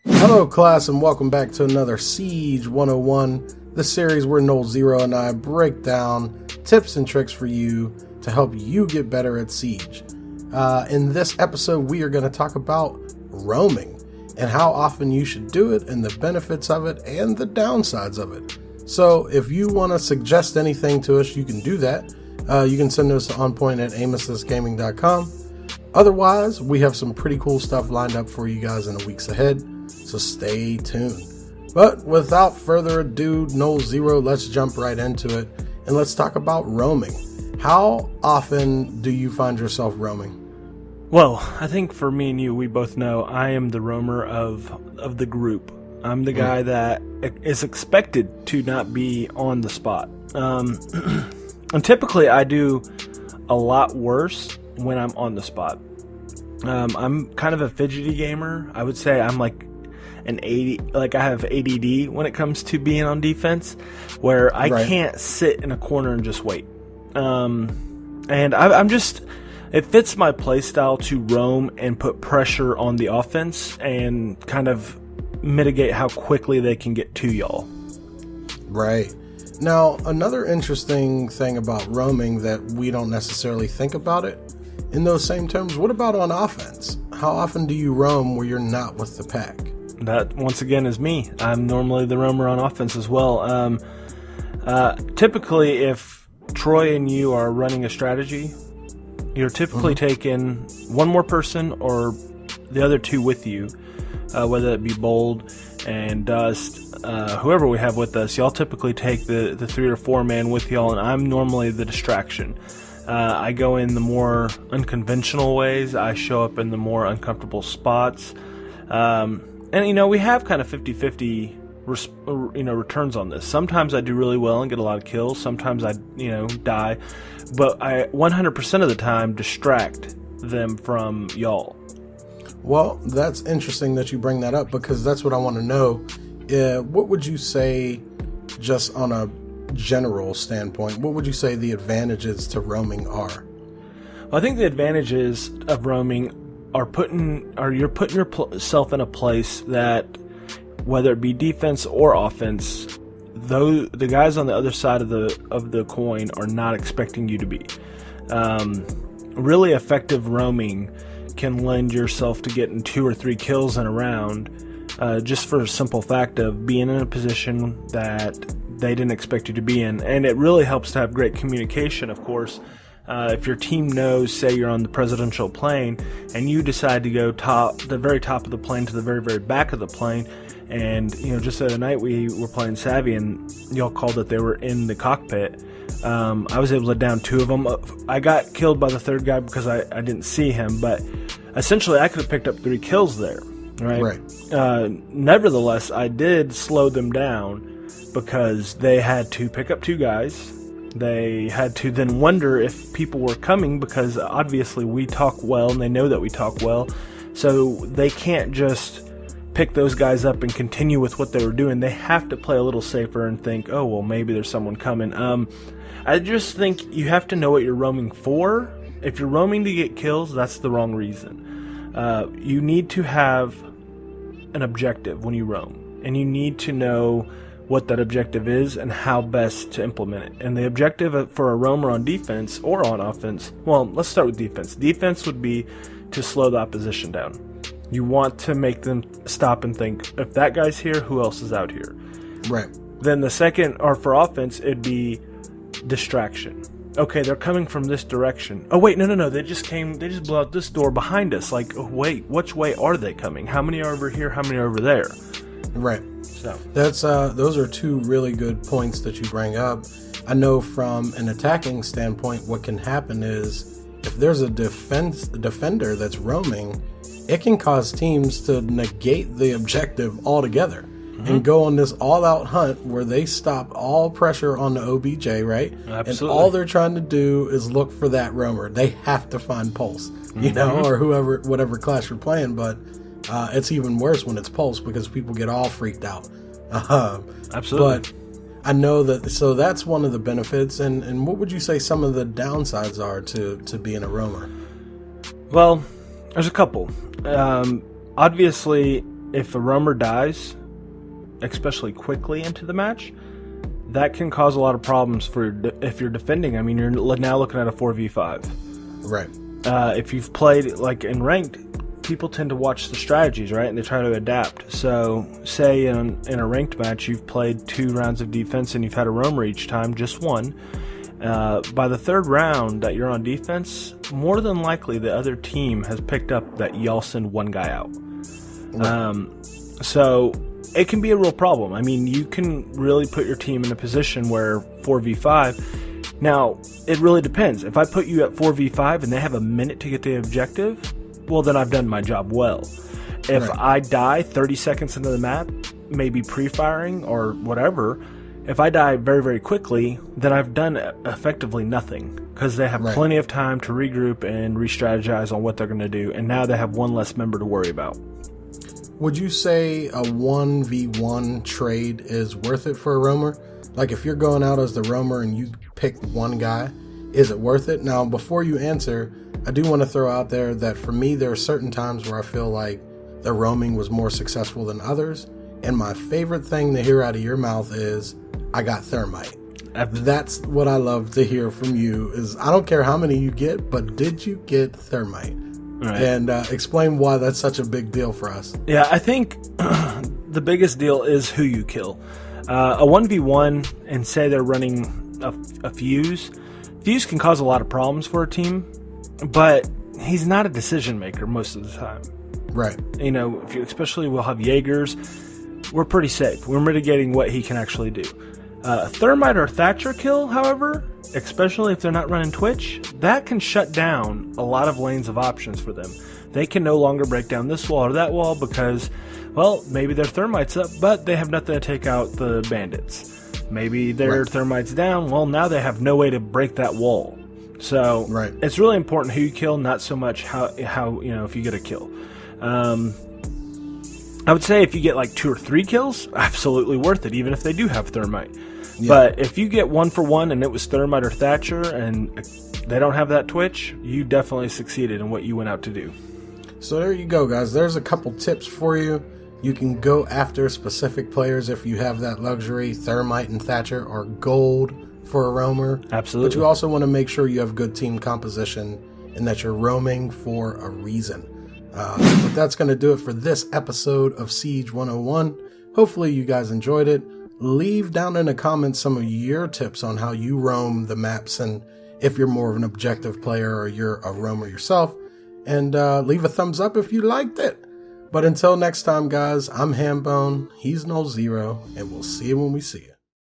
Hello class, and welcome back to another Siege 101, the series where Nol Zero and I break down tips and tricks for you to help you get better at Siege. In this episode, we are going to talk about roaming and how often you should do it and the benefits of it and the downsides of it. So if you want to suggest anything to us, you can do that. You can send us to onpoint@amosisgaming.com. Otherwise, we have some pretty cool stuff lined up for you guys in the weeks ahead, so stay tuned. But without further ado, Nol Zero, let's jump right into it and let's talk about roaming. How often do you find yourself roaming? Well, I think for me and you, we both know I am the roamer of the group. I'm the guy that is expected to not be on the spot. And typically I do a lot worse when I'm on the spot. I'm kind of a fidgety gamer. I would say I'm like an 80, like I have ADD when it comes to being on defense, where I can't sit in a corner and just wait. And I'm just, it fits my play style to roam and put pressure on the offense and kind of mitigate how quickly they can get to y'all. Right. Now, another interesting thing about roaming that we don't necessarily think about it in those same terms, what about on offense? How often do you roam where you're not with the pack? That, once again, is me. I'm normally the roamer on offense as well. Typically, if Troy and you are running a strategy, you're typically taking one more person or the other two with you, whether it be Bold and Dust, whoever we have with us. Y'all typically take the 3 or 4 man with y'all, and I'm normally the distraction. I go in the more unconventional ways. I show up in the more uncomfortable spots. And, we have kind of 50-50, returns on this. Sometimes I do really well and get a lot of kills. Sometimes I, die. But I 100% of the time distract them from y'all. Well, that's interesting that you bring that up, because that's what I want to know. What would you say, just on a general standpoint, what would you say the advantages to roaming are? Well, I think the advantages of roaming are you're putting yourself in a place that, whether it be defense or offense, though the guys on the other side of the coin are not expecting you to be. Really effective roaming can lend yourself to getting 2 or 3 kills in a round, just for a simple fact of being in a position that they didn't expect you to be in. And it really helps to have great communication, of course. If your team knows, say you're on the presidential plane, and you decide to go the very top of the plane to the very, very back of the plane, and, just the other night we were playing Savvy, and y'all called that they were in the cockpit. I was able to down 2 of them. I got killed by the 3rd guy because I didn't see him, but essentially I could have picked up 3 kills there, right? Nevertheless, I did slow them down because they had to pick up 2 guys. They had to then wonder if people were coming, because obviously we talk well and they know that we talk well, so they can't just pick those guys up and continue with what they were doing. They have to play a little safer and think, oh, well, maybe there's someone coming. I just think you have to know what you're roaming for. If you're roaming to get kills, that's the wrong reason. You need to have an objective when you roam, and you need to know what that objective is and how best to implement it. And the objective for a roamer on defense or on offense, well, let's start with defense. Defense would be to slow the opposition down. You want to make them stop and think, if that guy's here, who else is out here? Right. Then the second, or for offense, it'd be distraction. Okay, they're coming from this direction. Oh, wait, no, they just blew out this door behind us. Like, oh, wait, which way are they coming? How many are over here? How many are over there? Right. So that's those are 2 really good points that you bring up. I know from an attacking standpoint, what can happen is, if there's a defender that's roaming, it can cause teams to negate the objective altogether and go on this all-out hunt where they stop all pressure on the OBJ, right? Absolutely. And all they're trying to do is look for that roamer. They have to find Pulse, or whatever class you're playing, but it's even worse when it's Pulse, because people get all freaked out. Absolutely. But I know that, so that's one of the benefits. And what would you say some of the downsides are to being a roamer? Well, there's a couple. Obviously, if a roamer dies, especially quickly into the match, that can cause a lot of problems for if you're defending. I mean, you're now looking at a 4v5. Right. If you've played like in ranked, people tend to watch the strategies, right? And they try to adapt. So say in a ranked match, you've played 2 rounds of defense and you've had a roamer each time, just one. By the 3rd round that you're on defense, more than likely the other team has picked up that y'all send one guy out. Right. So it can be a real problem. I mean, you can really put your team in a position where 4v5. Now, it really depends. If I put you at 4v5 and they have a minute to get the objective, well, then I've done my job well. If I die 30 seconds into the map, maybe pre-firing or whatever, if I die very, very quickly, then I've done effectively nothing because they have plenty of time to regroup and re-strategize on what they're going to do, and now they have one less member to worry about. Would you say a 1v1 trade is worth it for a roamer? Like if you're going out as the roamer and you pick one guy, is it worth it? Now, before you answer, I do want to throw out there that for me, there are certain times where I feel like the roaming was more successful than others. And my favorite thing to hear out of your mouth is, I got thermite. That's what I love to hear from you is, I don't care how many you get, but did you get thermite? Right. And explain why that's such a big deal for us. Yeah, I think the biggest deal is who you kill. A 1v1 and say they're running a fuse. Fuse can cause a lot of problems for a team, but he's not a decision maker most of the time. Right. You know, especially we'll have Jaegers. We're pretty safe. We're mitigating what he can actually do. A Thermite or Thatcher kill, however, especially if they're not running Twitch, that can shut down a lot of lanes of options for them. They can no longer break down this wall or that wall because, well, maybe their Thermite's up, but they have nothing to take out the bandits. Maybe their Thermite's down, well, now they have no way to break that wall. So it's really important who you kill, not so much how you know, if you get a kill. I would say if you get like 2 or 3 kills, absolutely worth it, even if they do have Thermite. Yeah. But if you get 1 for 1 and it was Thermite or Thatcher and they don't have that Twitch, you definitely succeeded in what you went out to do. So there you go, guys. There's a couple tips for you. You can go after specific players if you have that luxury. Thermite and Thatcher are gold for a roamer. Absolutely. But you also want to make sure you have good team composition and that you're roaming for a reason. But that's going to do it for this episode of Siege 101. Hopefully you guys enjoyed it. Leave down in the comments some of your tips on how you roam the maps and if you're more of an objective player or you're a roamer yourself. And leave a thumbs up if you liked it. But until next time, guys, I'm Hambone, he's No Zero, and we'll see you when we see you.